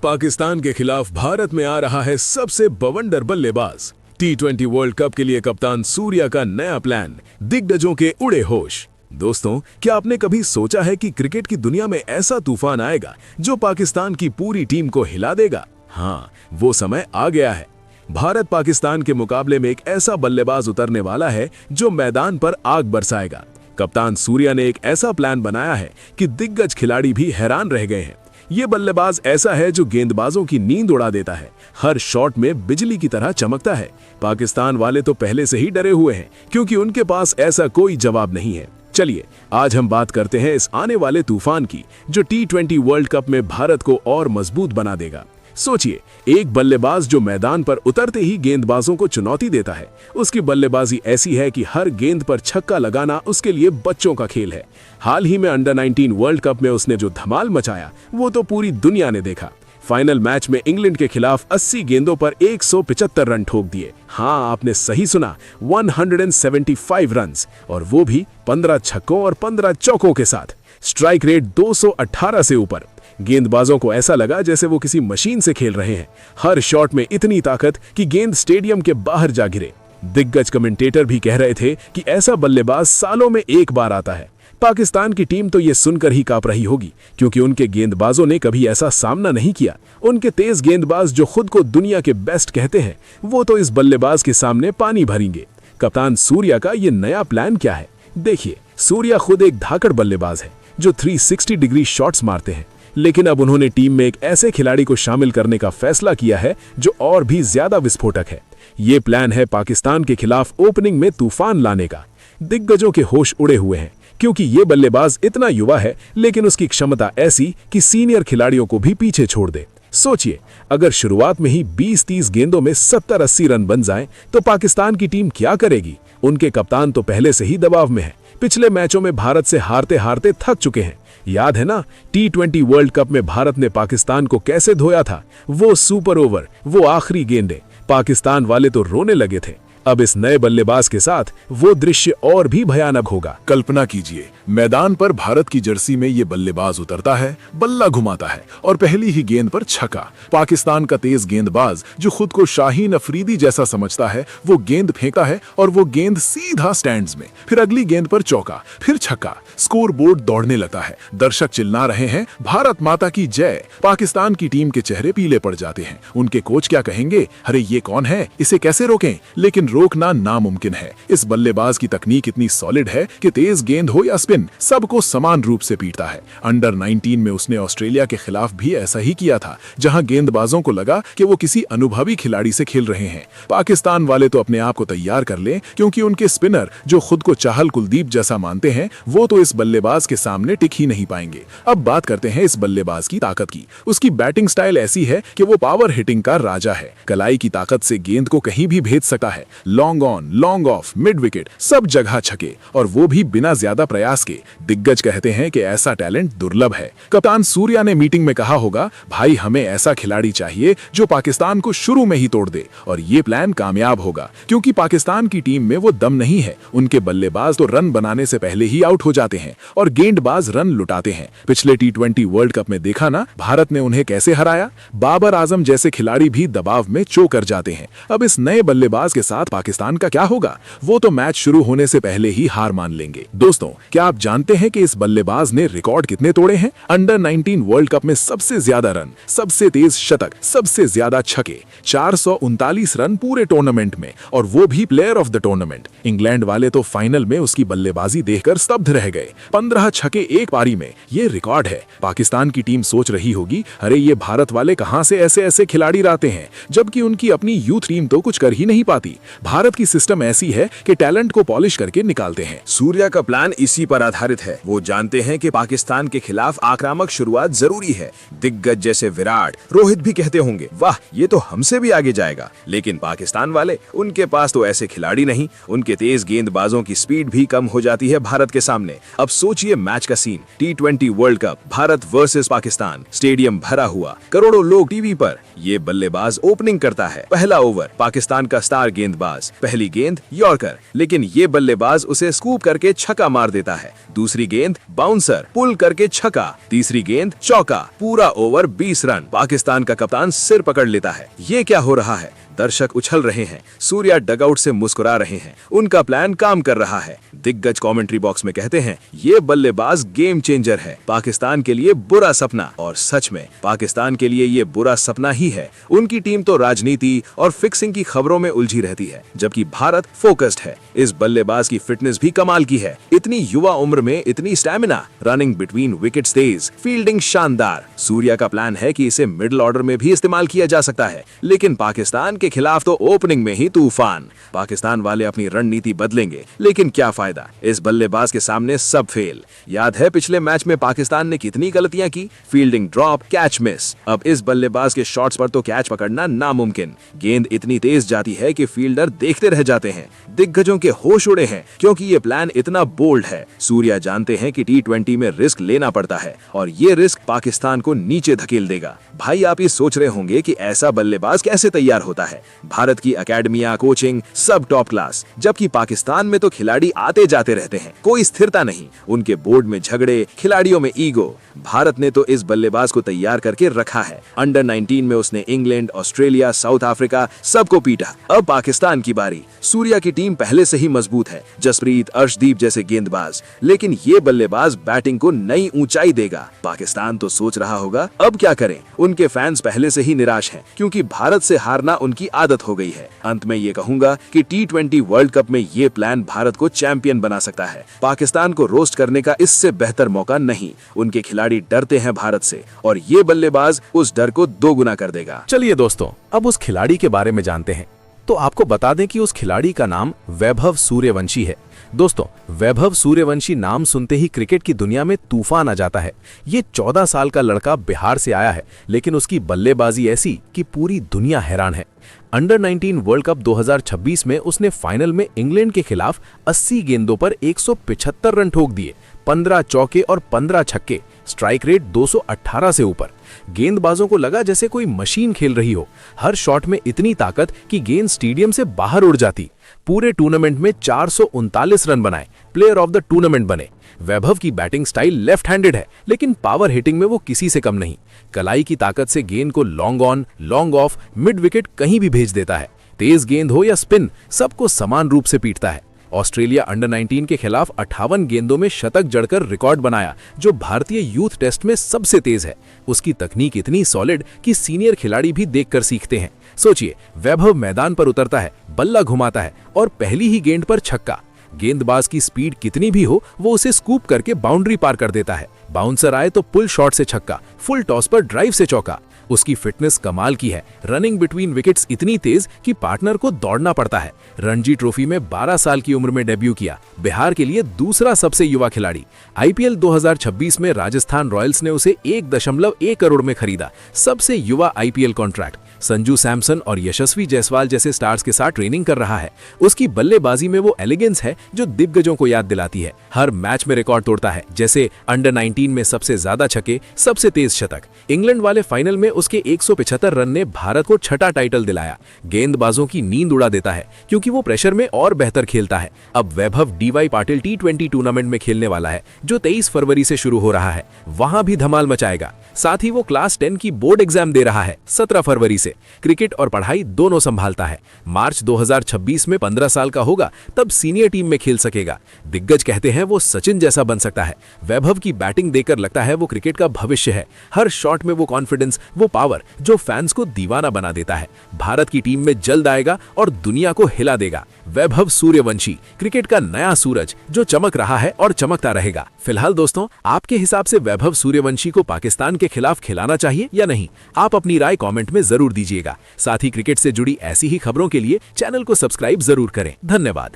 पाकिस्तान के खिलाफ भारत में आ रहा है सबसे बवंडर बल्लेबाज। T20 वर्ल्ड कप के लिए कप्तान सूर्या का नया प्लान, दिग्गजों के उड़े होश। दोस्तों, क्या आपने कभी सोचा है कि क्रिकेट की दुनिया में ऐसा तूफान आएगा जो पाकिस्तान की पूरी टीम को हिला देगा? हाँ, वो समय आ गया है। भारत पाकिस्तान के मुकाबले में एक ऐसा बल्लेबाज उतरने वाला है जो मैदान पर आग बरसाएगा। कप्तान सूर्या ने एक ऐसा प्लान बनाया है कि दिग्गज खिलाड़ी भी हैरान रह गए हैं। ये बल्लेबाज ऐसा है जो गेंदबाजों की नींद उड़ा देता है, हर शॉट में बिजली की तरह चमकता है। पाकिस्तान वाले तो पहले से ही डरे हुए हैं क्योंकि उनके पास ऐसा कोई जवाब नहीं है। चलिए, आज हम बात करते हैं इस आने वाले तूफान की जो T20 वर्ल्ड कप में भारत को और मजबूत बना देगा। सोचिए, एक बल्लेबाज जो मैदान पर उतरते ही गेंदबाजों को चुनौती देता है। उसकी बल्लेबाजी ऐसी है कि हर गेंद पर छक्का लगाना उसके लिए बच्चों का खेल है। हाल ही में अंडर-19 वर्ल्ड कप में उसने जो धमाल मचाया वो तो पूरी दुनिया ने देखा। फाइनल मैच में इंग्लैंड के खिलाफ 80 गेंदों पर 175 रन ठोक दिए। हाँ, आपने सही सुना, 175 रन्स, और वो भी 15 छक्कों और 15 चौकों के साथ। स्ट्राइक रेट 218 से ऊपर। गेंदबाजों को ऐसा लगा जैसे वो किसी मशीन से खेल रहे हैं। हर शॉट में इतनी ताकत कि गेंद स्टेडियम के बाहर जा गिरे। दिग्गज कमेंटेटर भी कह रहे थे कि ऐसा बल्लेबाज सालों में एक बार आता है। पाकिस्तान की टीम तो ये सुनकर ही कांप रही होगी क्योंकि उनके गेंदबाजों ने कभी ऐसा सामना नहीं किया। उनके तेज गेंदबाज जो खुद को दुनिया के बेस्ट कहते हैं, वो तो इस बल्लेबाज के सामने पानी भरेंगे। कप्तान सूर्या का ये नया प्लान क्या है? देखिए, सूर्या खुद एक धाकड़ बल्लेबाज है जो 360 डिग्री शॉट्स मारते हैं, लेकिन अब उन्होंने टीम में एक ऐसे खिलाड़ी को शामिल करने का फैसला किया है जो और भी ज्यादा विस्फोटक है। ये प्लान है पाकिस्तान के खिलाफ ओपनिंग में तूफान लाने का। दिग्गजों के होश उड़े हुए हैं क्योंकि ये बल्लेबाज इतना युवा है लेकिन उसकी क्षमता ऐसी कि सीनियर खिलाड़ियों को भी पीछे छोड़ दे। सोचिए, अगर शुरुआत में ही 20-30 गेंदों में 70-80 रन बन जाएं तो पाकिस्तान की टीम क्या करेगी? उनके कप्तान तो पहले से ही दबाव में है। पिछले मैचों में भारत से हारते हारते थक चुके हैं। याद है ना, T20 वर्ल्ड कप में भारत ने पाकिस्तान को कैसे धोया था? वो सुपर ओवर, वो आखिरी गेंदें, पाकिस्तान वाले तो रोने लगे थे। अब इस नए बल्लेबाज के साथ वो दृश्य और भी भयानक होगा। कल्पना कीजिए, मैदान पर भारत की जर्सी में ये बल्लेबाज उतरता है, बल्ला घुमाता है और पहली ही गेंद पर छक्का। पाकिस्तान का तेज गेंदबाज जो खुद को शाहीन अफरीदी जैसा समझता है, वो गेंद फेंकता है और वो गेंद सीधा स्टैंड्स में। फिर अगली गेंद पर चौका, फिर छक्का। स्कोर बोर्ड दौड़ने लगता है, दर्शक चिल्ला रहे हैं, भारत माता की जय। पाकिस्तान की टीम के चेहरे पीले पड़ जाते हैं। उनके कोच क्या कहेंगे? अरे ये कौन है, इसे कैसे रोकें? लेकिन रोकना नामुमकिन है। इस बल्लेबाज की तकनीक इतनी सॉलिड है कि तेज गेंद हो या स्पिन, सबको समान रूप से पीटता है। अंडर-19 में उसने ऑस्ट्रेलिया के खिलाफ भी ऐसा ही किया था, जहां गेंदबाजों को लगा कि वो किसी अनुभवी खिलाड़ी से खेल रहे हैं। पाकिस्तान वाले तो अपने आप को तैयार कर लें क्योंकि उनके स्पिनर जो खुद को चाहल कुलदीप जैसा मानते हैं, वो तो इस बल्लेबाज के सामने टिक ही नहीं पाएंगे। अब बात करते हैं इस बल्लेबाज की ताकत की। उसकी बैटिंग स्टाइल ऐसी है कि वो पावर हिटिंग का राजा है। कलाई की ताकत से गेंद को कहीं भी भेज सकता है। Long on, long off, mid wicket, सब जगह छक्के, और वो भी बिना ज्यादा प्रयास के। दिग्गज कहते हैं कि ऐसा टैलेंट दुर्लभ है। कप्तान सूर्या ने मीटिंग में कहा होगा, भाई हमें ऐसा खिलाड़ी चाहिए जो पाकिस्तान को शुरू में ही तोड़ दे, और ये प्लान कामयाब होगा क्योंकि पाकिस्तान की टीम में वो दम नहीं है। उनके बल्लेबाज तो रन बनाने से पहले ही आउट हो जाते हैं और गेंदबाज रन लुटाते हैं। पिछले T20 वर्ल्ड कप में देखा ना, भारत ने उन्हें कैसे हराया। बाबर आजम जैसे खिलाड़ी भी दबाव में चौक कर जाते हैं। अब इस नए बल्लेबाज के साथ पाकिस्तान का क्या होगा? वो तो मैच शुरू होने से पहले ही हार मान लेंगे। दोस्तों, क्या आप जानते हैं कि इस बल्लेबाज ने रिकॉर्ड कितने तोड़े हैं? अंडर-19 वर्ल्ड कप में सबसे ज्यादा रन, सबसे तेज शतक, सबसे ज्यादा छक्के, 439 रन पूरे टूर्नामेंट में, और वो भी player of the tournament. England वाले तो फाइनल में उसकी बल्लेबाजी देखकर स्तब्ध रह गए। 15 छक्के एक पारी में, ये रिकॉर्ड है। पाकिस्तान की टीम सोच रही होगी, अरे ये भारत वाले कहां से ऐसे ऐसे खिलाड़ी लाते हैं, जबकि उनकी अपनी यूथ टीम तो कुछ कर ही नहीं पाती। भारत की सिस्टम ऐसी है कि टैलेंट को पॉलिश करके निकालते हैं। सूर्या का प्लान इसी पर आधारित है। वो जानते हैं कि पाकिस्तान के खिलाफ आक्रामक शुरुआत जरूरी है। दिग्गज जैसे विराट, रोहित भी कहते होंगे, वाह ये तो हमसे भी आगे जाएगा। लेकिन पाकिस्तान वाले, उनके पास तो ऐसे खिलाड़ी नहीं। उनके तेज गेंदबाजों की स्पीड भी कम हो जाती है भारत के सामने। अब सोचिए मैच का scene, T20 world cup, Bharat versus Pakistan, stadium भरा हुआ, करोड़ों लोग टीवी पर। ये बल्लेबाज ओपनिंग करता है। पहला ओवर, पाकिस्तान का स्टार गेंदबाज बल्लेबाज। पहली गेंद यॉर्कर, लेकिन ये बल्लेबाज उसे स्कूप करके छक्का मार देता है। दूसरी गेंद बाउंसर, पुल करके छक्का। तीसरी गेंद चौका, पूरा ओवर 20 रन। पाकिस्तान का कप्तान सिर पकड़ लेता है। ये क्या हो रहा है? दर्शक उछल रहे हैं, सूर्या डगआउट से मुस्कुरा रहे हैं। उनका प्लान काम कर रहा है। दिग्गज कमेंट्री बॉक्स में कहते हैं, ये बल्लेबाज गेम चेंजर है, पाकिस्तान के लिए बुरा सपना। और सच में पाकिस्तान के लिए ये बुरा सपना ही है। उनकी टीम तो राजनीति और फिक्सिंग की खबरों में उलझी रहती है, जबकि भारत फोकस्ड है। इस बल्लेबाज की फिटनेस भी कमाल की है। इतनी युवा उम्र में इतनी स्टैमिना, रनिंग बिटवीन विकेट्स तेज, फील्डिंग शानदार। सूर्या का प्लान है कि इसे मिडिल ऑर्डर में भी इस्तेमाल किया जा सकता है, लेकिन पाकिस्तान के खिलाफ तो ओपनिंग में ही तूफान। पाकिस्तान वाले अपनी रणनीति बदलेंगे, लेकिन क्या फायदा? इस बल्लेबाज के सामने सब फेल। याद है पिछले मैच में पाकिस्तान ने कितनी गलतियां की? Fielding drop, catch miss. अब इस बल्लेबाज के शॉट्स पर तो कैच पकड़ना नामुमकिन। गेंद इतनी तेज जाती है कि फील्डर देखते रह जाते हैं। दिग्गजों के होश उड़े हैं, क्योंकि ये प्लान इतना बोल्ड है। सूर्या जानते हैं कि T20 में रिस्क लेना पड़ता है, और ये रिस्क पाकिस्तान को नीचे धकेल देगा। भाई, आप ये सोच रहे होंगे कि ऐसा बल्लेबाज कैसे तैयार होता है। भारत की अकेडमियां, कोचिंग सब टॉप क्लास, जबकि पाकिस्तान में तो खिलाड़ी आते जाते रहते हैं, कोई स्थिरता नहीं। उनके बोर्ड में झगड़े, खिलाड़ियों में ईगो। भारत ने तो इस बल्लेबाज को तैयार करके रखा है। अंडर 19 में उसने इंग्लैंड, ऑस्ट्रेलिया, साउथ अफ्रीका सबको पीटा। अब पाकिस्तान की बारी। सूर्या की टीम पहले से ही मजबूत है, जसप्रीत, अर्शदीप जैसे गेंदबाज, लेकिन ये बल्लेबाज बैटिंग को नई ऊंचाई देगा। पाकिस्तान तो सोच रहा होगा अब क्या करें। उनके फैंस पहले से ही निराश हैं, क्योंकि भारत से हारना उनकी आदत हो गई है। अंत में ये कहूंगा कि T20 वर्ल्ड कप में ये प्लान भारत को चैंपियन बना सकता है। पाकिस्तान को रोस्ट करने का इससे बेहतर मौका नहीं। उनके खिलाड़ी डरते हैं भारत से, और ये बल्लेबाज उस डर को दोगुना कर देगा। चलिए दोस्तों, अब उस खिलाड़ी के बारे में जानते हैं। तो आपको बता दें कि उस खिलाड़ी का नाम वैभव सूर्यवंशी है। दोस्तों, वैभव सूर्यवंशी नाम सुनते ही क्रिकेट की दुनिया में तूफान आ जाता है। ये 14 साल का लड़का बिहार से आया है, लेकिन उसकी बल्लेबाजी ऐसी कि पूरी दुनिया हैरान है। अंडर 19 वर्ल्ड कप 2026 में उसने फाइनल में इंग्लैंड के खिलाफ 80 गेंदों पर 175 रन ठोक दिए, 15 चौके और 15 छक्के, स्ट्राइक रेट 218 से ऊपर। गेंदबाजों को लगा जैसे कोई मशीन खेल रही हो। हर शॉट में इतनी ताकत कि गेंद स्टेडियम से बाहर उड़ जाती। पूरे टूर्नामेंट में 439 रन बनाए, प्लेयर ऑफ द टूर्नामेंट बने। वैभव की बैटिंग स्टाइल लेफ्ट हैंडेड है, लेकिन पावर हिटिंग में वो किसी से कम नहीं। कलाई की ताकत से गेंद को long on, long off, mid wicket कहीं भी भेज देता है। तेज गेंद हो या स्पिन, सबको समान रूप से पीटता है। ऑस्ट्रेलिया अंडर 19 के खिलाफ 58 गेंदों में शतक जड़कर रिकॉर्ड बनाया, जो भारतीय यूथ टेस्ट में सबसे तेज है। उसकी तकनीक इतनी सॉलिड कि सीनियर खिलाड़ी भी देखकर सीखते हैं। सोचिए, वैभव मैदान पर उतरता है, बल्ला घुमाता है और पहली ही गेंद पर छक्का। गेंदबाज की स्पीड कितनी भी हो, वो उसे स्कूप करके बाउंड्री पार कर देता है। बाउंसर आए तो पुल शॉट से छक्का, फुल टॉस पर ड्राइव से चौका। उसकी फिटनेस कमाल की है। रनिंग बिटवीन विकेट्स इतनी तेज कि पार्टनर को दौड़ना पड़ता है। रणजी ट्रॉफी में 12 साल की उम्र में डेब्यू किया। बिहार के लिए दूसरा सबसे युवा खिलाड़ी। IPL 2026 में राजस्थान रॉयल्स ने उसे 1.1 करोड़ में खरीदा। सबसे युवा IPL कॉन्ट्रैक्ट। संजू सैमसन और यशस्वी जायसवाल जैसे स्टार्स के साथ ट्रेनिंग कर रहा है। उसकी बल्लेबाजी में वो एलिगेंस है जो दिग्गजों को याद दिलाती है। हर मैच में रिकॉर्ड तोड़ता है, जैसे अंडर 19 में सबसे ज्यादा छक्के, सबसे तेज शतक। इंग्लैंड वाले फाइनल में उसके 175 रन ने भारत को छठा टाइटल दिलाया। गेंदबाजों की नींद उड़ा देता है, क्योंकि वो प्रेशर में और बेहतर खेलता है। अब वैभव DY पाटिल T20 टूर्नामेंट में खेलने वाला है, जो 23 फरवरी से शुरू हो रहा है। वहां भी धमाल मचाएगा। साथ ही वो क्लास 10 की बोर्ड एग्जाम दे रहा है 17 फरवरी से। क्रिकेट और पढ़ाई दोनों संभालता है। मार्च 2026 में 15 साल का होगा, तब सीनियर टीम में खेल सकेगा। दिग्गज कहते हैं वो सचिन जैसा बन सकता है। वैभव की बैटिंग देखकर लगता है वो क्रिकेट का भविष्य है। हर शॉट में वो कॉन्फिडेंस, वो पावर जो फैंस को दीवाना बना देता है। भारत की टीम में जल्द आएगा और दुनिया को हिला देगा। वैभव सूर्यवंशी, क्रिकेट का नया सूरज जो चमक रहा है और चमकता रहेगा। फिलहाल दोस्तों, आपके हिसाब से वैभव सूर्यवंशी को पाकिस्तान के खिलाफ खिलाना चाहिए या नहीं? आप अपनी राय कमेंट में जरूर दीजिएगा। साथ ही क्रिकेट से जुड़ी ऐसी ही खबरों के लिए चैनल को सब्सक्राइब जरूर करें। धन्यवाद।